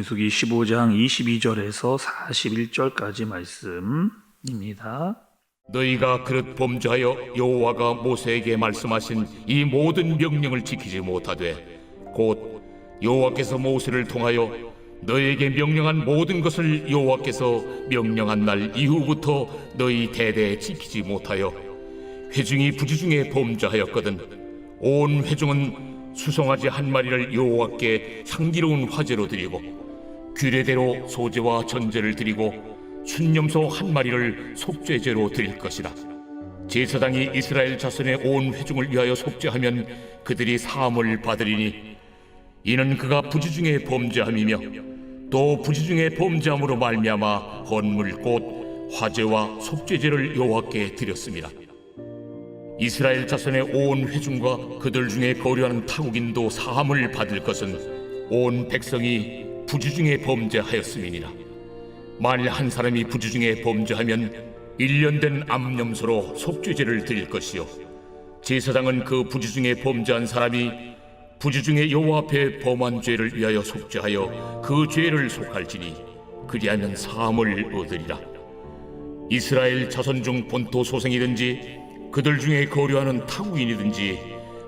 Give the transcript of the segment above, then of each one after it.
민수기 15장 22절에서 41절까지 말씀입니다. 너희가 그릇 범죄하여 여호와가 모세에게 말씀하신 이 모든 명령을 지키지 못하되 곧 여호와께서 모세를 통하여 너희에게 명령한 모든 것을 여호와께서 명령한 날 이후부터 너희 대대에 지키지 못하여 회중이 부지중에 범죄하였거든 온 회중은 수송아지 한 마리를 여호와께 향기로운 화제로 드리고 규례대로 소제와 전제를 드리고 순념소 한 마리를 속죄제로 드릴 것이다. 제사장이 이스라엘 자손의 온 회중을 위하여 속죄하면 그들이 사함을 받으리니 이는 그가 부지중에 범죄함이며 또 부지중에 범죄함으로 말미암아 헌물 곧 화제와 속죄제를 여호와께 드렸습니다. 이스라엘 자손의 온 회중과 그들 중에 거류하는 타국인도 사함을 받을 것은 온 백성이 부지중에 범죄하였음이니라. 만일 한 사람이 부지중에 범죄하면 1년 된 암염소로 속죄제를 드릴 것이요 제사장은 그 부지중에 범죄한 사람이 부지중에 여호와 앞에 범한 죄를 위하여 속죄하여 그 죄를 속할지니 그리하면 사함을 얻으리라. 이스라엘 자손 중 본토 소생이든지 그들 중에 거류하는 타국인이든지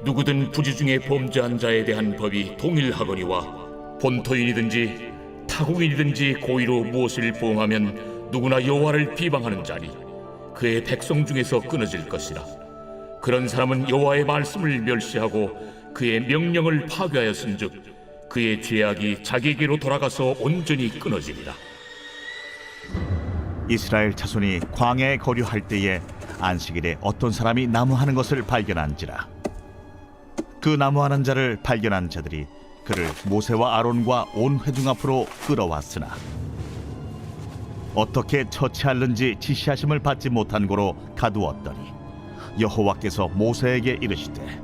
누구든 부지중에 범죄한 자에 대한 법이 동일하거니와 본토인이든지 타국인이든지 고의로 무엇을 보응하면 누구나 여호와를 비방하는 자니 그의 백성 중에서 끊어질 것이라. 그런 사람은 여호와의 말씀을 멸시하고 그의 명령을 파괴하였은즉 그의 죄악이 자기에게로 돌아가서 온전히 끊어지리라. 이스라엘 자손이 광야에 거류할 때에 안식일에 어떤 사람이 나무하는 것을 발견한지라. 그 나무하는 자를 발견한 자들이 그를 모세와 아론과 온 회중 앞으로 끌어왔으나 어떻게 처치할는지 지시하심을 받지 못한 고로 가두었더니 여호와께서 모세에게 이르시되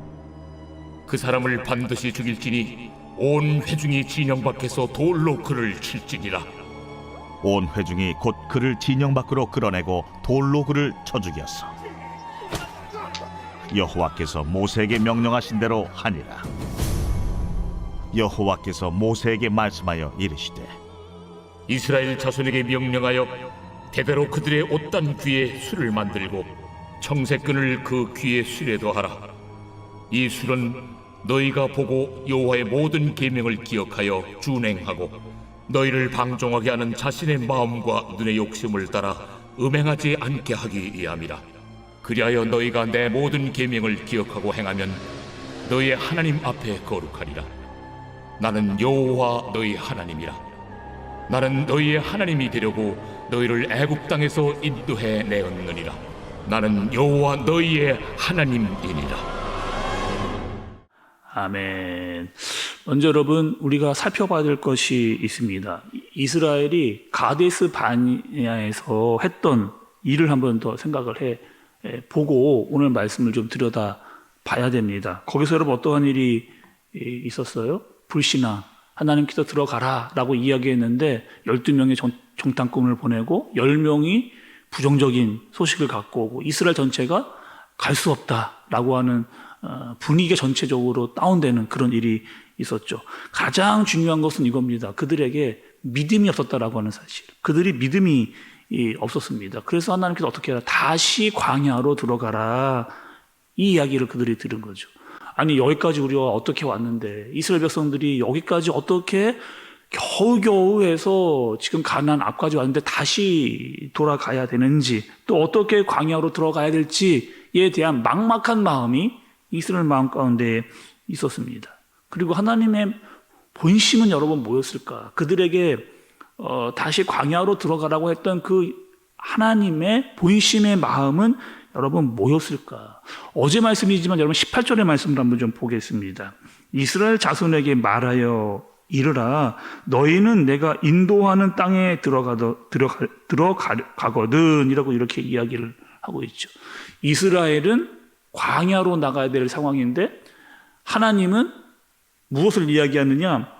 그 사람을 반드시 죽일지니 온 회중이 진영 밖에서 돌로 그를 칠지니라. 온 회중이 곧 그를 진영 밖으로 끌어내고 돌로 그를 쳐 죽였어. 여호와께서 모세에게 명령하신 대로 하니라. 여호와께서 모세에게 말씀하여 이르시되 이스라엘 자손에게 명령하여 대대로 그들의 옷단 귀에 술을 만들고 청색끈을 그 귀에 술에 더하라. 이 술은 너희가 보고 여호와의 모든 계명을 기억하여 준행하고 너희를 방종하게 하는 자신의 마음과 눈의 욕심을 따라 음행하지 않게 하기 위함이라. 그리하여 너희가 내 모든 계명을 기억하고 행하면 너희의 하나님 앞에 거룩하리라. 나는 여호와 너희 하나님이라. 나는 너희의 하나님이 되려고 너희를 애굽 땅에서 인도해 내었느니라. 나는 여호와 너희의 하나님이니라. 아멘. 먼저 여러분, 우리가 살펴봐야 될 것이 있습니다. 이스라엘이 가데스 바네아에서 했던 일을 한번 더 생각을 보고 오늘 말씀을 좀 들여다 봐야 됩니다. 거기서 여러분 어떠한 일이 있었어요? 불신앙, 하나님께서 들어가라 라고 이야기했는데 12명의 정탐꾼을 보내고 10명이 부정적인 소식을 갖고 오고 이스라엘 전체가 갈 수 없다라고 하는 분위기가 전체적으로 다운되는 그런 일이 있었죠. 가장 중요한 것은 이겁니다. 그들에게 믿음이 없었다라고 하는 사실. 그들이 믿음이 없었습니다. 그래서 하나님께서 어떻게 해라? 다시 광야로 들어가라. 이 이야기를 그들이 들은 거죠. 아니 여기까지 우리가 어떻게 왔는데 이스라엘 백성들이 여기까지 어떻게 겨우겨우 해서 지금 가나안 앞까지 왔는데 다시 돌아가야 되는지 또 어떻게 광야로 들어가야 될지에 대한 막막한 마음이 이스라엘 마음 가운데 있었습니다. 그리고 하나님의 본심은 여러분 뭐였을까? 그들에게 다시 광야로 들어가라고 했던 그 하나님의 본심의 마음은 여러분 뭐였을까? 어제 말씀이지만 여러분 18절의 말씀을 한번 좀 보겠습니다. 이스라엘 자손에게 말하여 이르라. 너희는 내가 인도하는 땅에 들어가거든 이라고 이렇게 이야기를 하고 있죠. 이스라엘은 광야로 나가야 될 상황인데 하나님은 무엇을 이야기하느냐?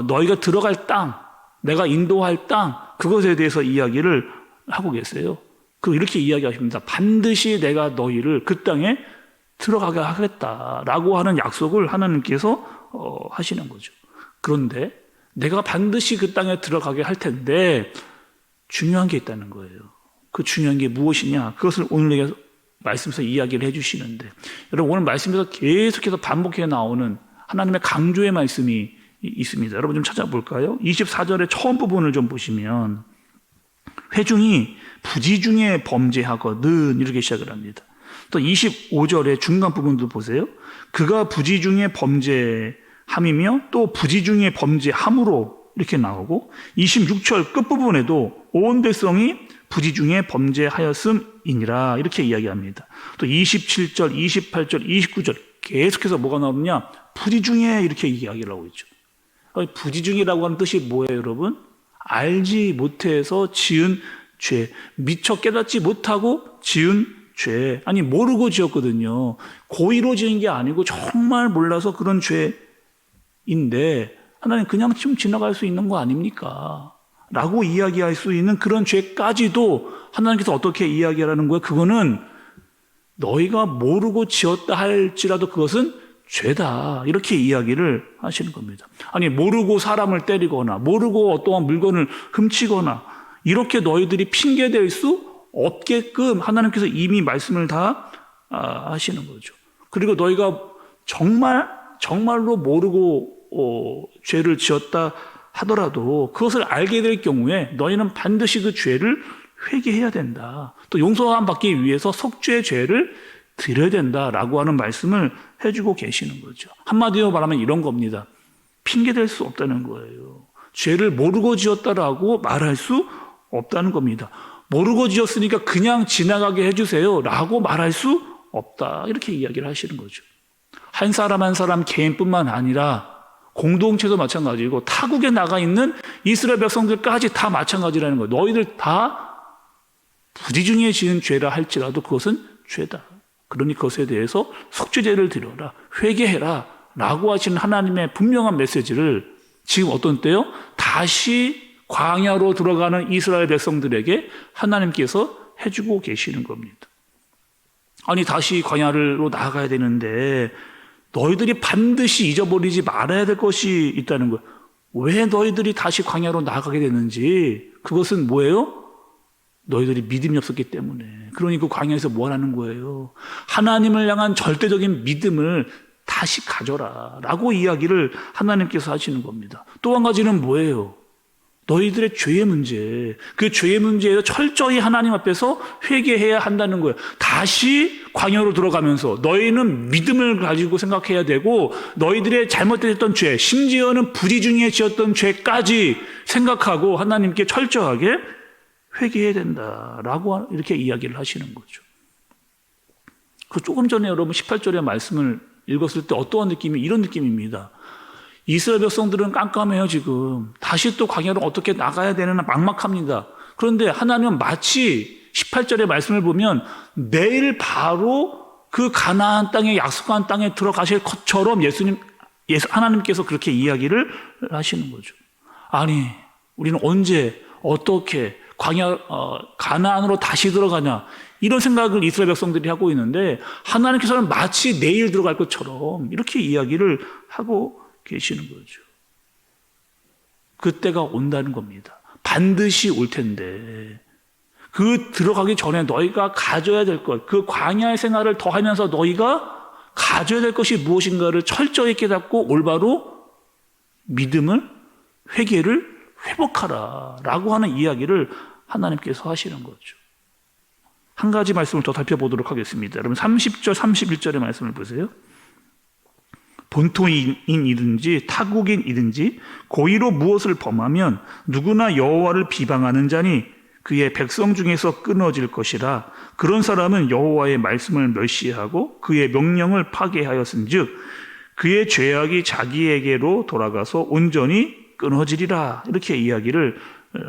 너희가 들어갈 땅, 내가 인도할 땅, 그것에 대해서 이야기를 하고 계세요. 이렇게 이야기하십니다. 반드시 내가 너희를 그 땅에 들어가게 하겠다라고 하는 약속을 하나님께서 하시는 거죠. 그런데 내가 반드시 그 땅에 들어가게 할 텐데 중요한 게 있다는 거예요. 그 중요한 게 무엇이냐? 그것을 오늘 말씀에서 이야기를 해주시는데, 여러분 오늘 말씀에서 계속해서 반복해 나오는 하나님의 강조의 말씀이 있습니다. 여러분 좀 찾아볼까요? 24절의 처음 부분을 좀 보시면 회중이 부지 중에 범죄하거든 이렇게 시작을 합니다. 또 25절의 중간 부분도 보세요. 그가 부지 중에 범죄함이며 또 부지 중에 범죄함으로 이렇게 나오고 26절 끝부분에도 온 백성이 부지 중에 범죄하였음이니라 이렇게 이야기합니다. 또 27절, 28절, 29절 계속해서 뭐가 나오느냐? 부지 중에 이렇게 이야기를 하고 있죠. 부지 중이라고 하는 뜻이 뭐예요, 여러분? 알지 못해서 지은 죄, 미처 깨닫지 못하고 지은 죄. 아니 모르고 지었거든요. 고의로 지은 게 아니고 정말 몰라서 그런 죄인데 하나님 그냥 좀 지나갈 수 있는 거 아닙니까? 라고 이야기할 수 있는 그런 죄까지도 하나님께서 어떻게 이야기하라는 거예요? 그거는 너희가 모르고 지었다 할지라도 그것은 죄다. 이렇게 이야기를 하시는 겁니다. 아니 모르고 사람을 때리거나 모르고 어떠한 물건을 훔치거나 이렇게 너희들이 핑계댈 수 없게끔 하나님께서 이미 말씀을 다 하시는 거죠. 그리고 너희가 정말로 모르고 죄를 지었다 하더라도 그것을 알게 될 경우에 너희는 반드시 그 죄를 회개해야 된다. 또 용서함 받기 위해서 속죄의 죄를 드려야 된다라고 하는 말씀을 해주고 계시는 거죠. 한마디로 말하면 이런 겁니다. 핑계댈 수 없다는 거예요. 죄를 모르고 지었다라고 말할 수 없다는 겁니다. 모르고 지었으니까 그냥 지나가게 해주세요 라고 말할 수 없다. 이렇게 이야기를 하시는 거죠. 한 사람 한 사람 개인뿐만 아니라 공동체도 마찬가지고 타국에 나가 있는 이스라엘 백성들까지 다 마찬가지라는 거예요. 너희들 다 부지 중에 지은 죄라 할지라도 그것은 죄다. 그러니 그것에 대해서 속죄제를 드려라, 회개해라 라고 하시는 하나님의 분명한 메시지를 지금 어떤 때요? 다시 광야로 들어가는 이스라엘 백성들에게 하나님께서 해주고 계시는 겁니다. 아니 다시 광야로 나아가야 되는데 너희들이 반드시 잊어버리지 말아야 될 것이 있다는 거예요. 왜 너희들이 다시 광야로 나아가게 되는지 그것은 뭐예요? 너희들이 믿음이 없었기 때문에. 그러니 그 광야에서 뭘 하는 거예요? 하나님을 향한 절대적인 믿음을 다시 가져라 라고 이야기를 하나님께서 하시는 겁니다. 또 한 가지는 뭐예요? 너희들의 죄의 문제, 그 죄의 문제에서 철저히 하나님 앞에서 회개해야 한다는 거예요. 다시 광야로 들어가면서 너희는 믿음을 가지고 생각해야 되고 너희들의 잘못됐던 죄, 심지어는 부지 중에 지었던 죄까지 생각하고 하나님께 철저하게 회개해야 된다라고 이렇게 이야기를 하시는 거죠. 그 조금 전에 여러분 18절의 말씀을 읽었을 때 어떠한 느낌이 이런 느낌입니다. 이스라엘 백성들은 깜깜해요 지금. 다시 또 광야로 어떻게 나가야 되나 막막합니다. 그런데 하나님은 마치 18절의 말씀을 보면 내일 바로 그 가나안 땅에 약속한 땅에 들어가실 것처럼 하나님께서 그렇게 이야기를 하시는 거죠. 아니 우리는 언제 어떻게 가나안으로 다시 들어가냐 이런 생각을 이스라엘 백성들이 하고 있는데 하나님께서는 마치 내일 들어갈 것처럼 이렇게 이야기를 하고 계시는 거죠. 그때가 온다는 겁니다. 반드시 올 텐데 그 들어가기 전에 너희가 가져야 될 것, 그 광야의 생활을 더하면서 너희가 가져야 될 것이 무엇인가를 철저히 깨닫고 올바로 믿음을, 회개를 회복하라 라고 하는 이야기를 하나님께서 하시는 거죠. 한 가지 말씀을 더 살펴보도록 하겠습니다. 여러분 30절, 31절의 말씀을 보세요. 본토인이든지 타국인이든지 고의로 무엇을 범하면 누구나 여호와를 비방하는 자니 그의 백성 중에서 끊어질 것이라. 그런 사람은 여호와의 말씀을 멸시하고 그의 명령을 파괴하였은즉 그의 죄악이 자기에게로 돌아가서 온전히 끊어지리라. 이렇게 이야기를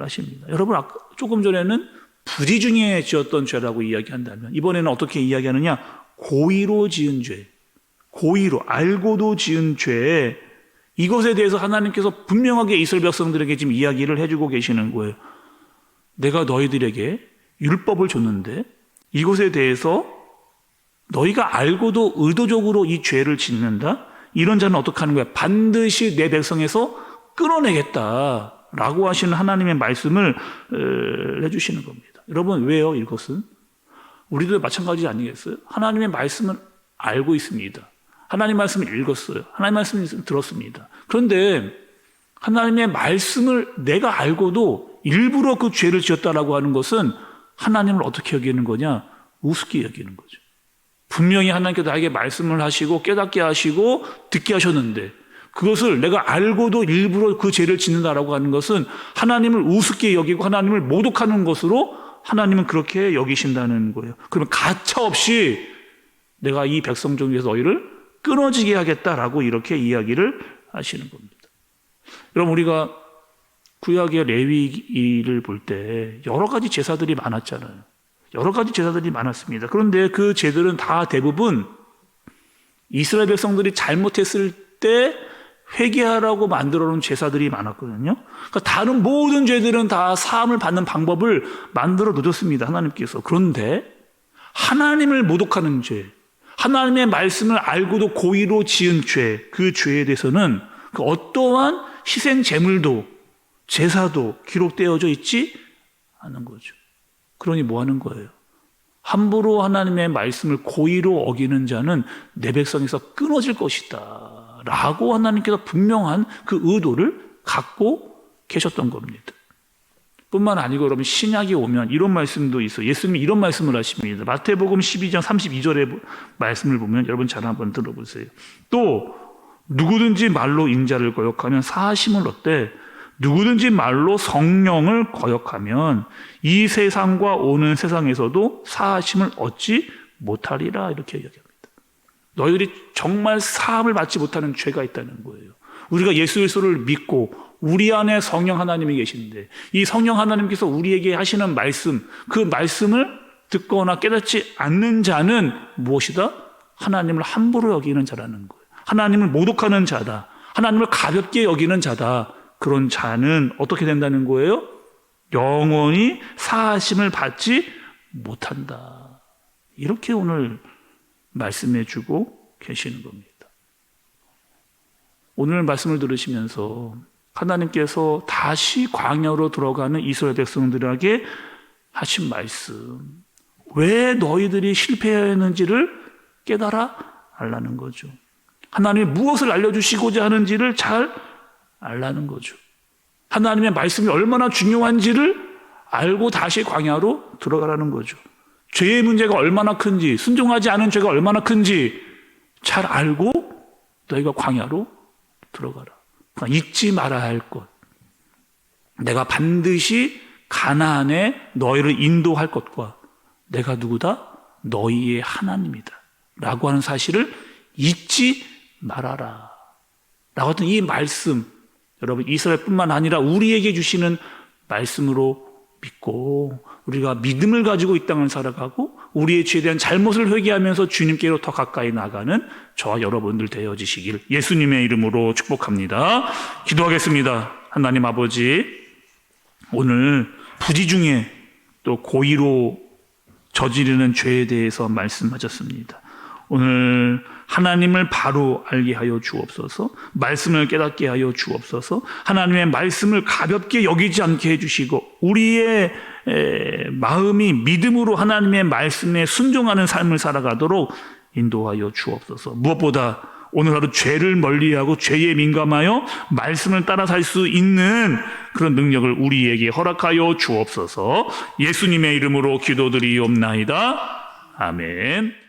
하십니다. 여러분 조금 전에는 부지 중에 지었던 죄라고 이야기한다면 이번에는 어떻게 이야기하느냐? 고의로 지은 죄, 고의로 알고도 지은 죄, 이것에 대해서 하나님께서 분명하게 이스라엘 백성들에게 지금 이야기를 해주고 계시는 거예요. 내가 너희들에게 율법을 줬는데 이것에 대해서 너희가 알고도 의도적으로 이 죄를 짓는다? 이런 자는 어떻게 하는 거야? 반드시 내 백성에서 끊어내겠다라고 하시는 하나님의 말씀을 해주시는 겁니다. 여러분, 왜요? 이것은 우리도 마찬가지 아니겠어요? 하나님의 말씀을 알고 있습니다. 하나님 말씀을 읽었어요. 하나님 말씀을 들었습니다. 그런데 하나님의 말씀을 내가 알고도 일부러 그 죄를 지었다라고 하는 것은 하나님을 어떻게 여기는 거냐? 우습게 여기는 거죠. 분명히 하나님께서 나에게 말씀을 하시고 깨닫게 하시고 듣게 하셨는데 그것을 내가 알고도 일부러 그 죄를 짓는다라고 하는 것은 하나님을 우습게 여기고 하나님을 모독하는 것으로 하나님은 그렇게 여기신다는 거예요. 그러면 가차없이 내가 이 백성 중에서 너희를 끊어지게 하겠다라고 이렇게 이야기를 하시는 겁니다. 여러분, 우리가 구약의 레위기를 볼 때 여러 가지 제사들이 많았잖아요. 여러 가지 제사들이 많았습니다. 그런데 그 제들은 다 대부분 이스라엘 백성들이 잘못했을 때 회개하라고 만들어 놓은 제사들이 많았거든요. 그러니까 다른 모든 죄들은 다 사함을 받는 방법을 만들어 놓으셨습니다. 하나님께서. 그런데 하나님을 모독하는 죄, 하나님의 말씀을 알고도 고의로 지은 죄, 그 죄에 대해서는 그 어떠한 희생 제물도 제사도 기록되어져 있지 않은 거죠. 그러니 뭐 하는 거예요? 함부로 하나님의 말씀을 고의로 어기는 자는 내 백성에서 끊어질 것이다 라고 하나님께서 분명한 그 의도를 갖고 계셨던 겁니다. 뿐만 아니고 여러분, 신약이 오면 이런 말씀도 있어요. 예수님이 이런 말씀을 하십니다. 마태복음 12장 32절의 말씀을 보면 여러분 잘 한번 들어보세요. 또 누구든지 말로 인자를 거역하면 사하심을 얻되 누구든지 말로 성령을 거역하면 이 세상과 오는 세상에서도 사하심을 얻지 못하리라 이렇게 이야기합니다. 너희들이 정말 사함을 받지 못하는 죄가 있다는 거예요. 우리가 예수 그리스도를 믿고 우리 안에 성령 하나님이 계신데 이 성령 하나님께서 우리에게 하시는 말씀, 그 말씀을 듣거나 깨닫지 않는 자는 무엇이다? 하나님을 함부로 여기는 자라는 거예요. 하나님을 모독하는 자다. 하나님을 가볍게 여기는 자다. 그런 자는 어떻게 된다는 거예요? 영원히 사하심을 받지 못한다. 이렇게 오늘 말씀해 주고 계시는 겁니다. 오늘 말씀을 들으시면서 하나님께서 다시 광야로 들어가는 이스라엘 백성들에게 하신 말씀, 왜 너희들이 실패했는지를 깨달아 알라는 거죠. 하나님이 무엇을 알려주시고자 하는지를 잘 알라는 거죠. 하나님의 말씀이 얼마나 중요한지를 알고 다시 광야로 들어가라는 거죠. 죄의 문제가 얼마나 큰지, 순종하지 않은 죄가 얼마나 큰지 잘 알고 너희가 광야로 들어가라. 그러니까 잊지 말아야 할 것. 내가 반드시 가나안에 너희를 인도할 것과 내가 누구다? 너희의 하나님이다. 라고 하는 사실을 잊지 말아라. 라고 하던 이 말씀, 여러분 이스라엘뿐만 아니라 우리에게 주시는 말씀으로 믿고 우리가 믿음을 가지고 이 땅을 살아가고 우리의 죄에 대한 잘못을 회개하면서 주님께로 더 가까이 나가는 저와 여러분들 되어지시길 예수님의 이름으로 축복합니다. 기도하겠습니다. 하나님 아버지, 오늘 부지 중에 또 고의로 저지르는 죄에 대해서 말씀하셨습니다. 오늘 하나님을 바로 알게 하여 주옵소서, 말씀을 깨닫게 하여 주옵소서, 하나님의 말씀을 가볍게 여기지 않게 해주시고 우리의 마음이 믿음으로 하나님의 말씀에 순종하는 삶을 살아가도록 인도하여 주옵소서. 무엇보다 오늘 하루 죄를 멀리하고 죄에 민감하여 말씀을 따라 살 수 있는 그런 능력을 우리에게 허락하여 주옵소서. 예수님의 이름으로 기도드리옵나이다. 아멘.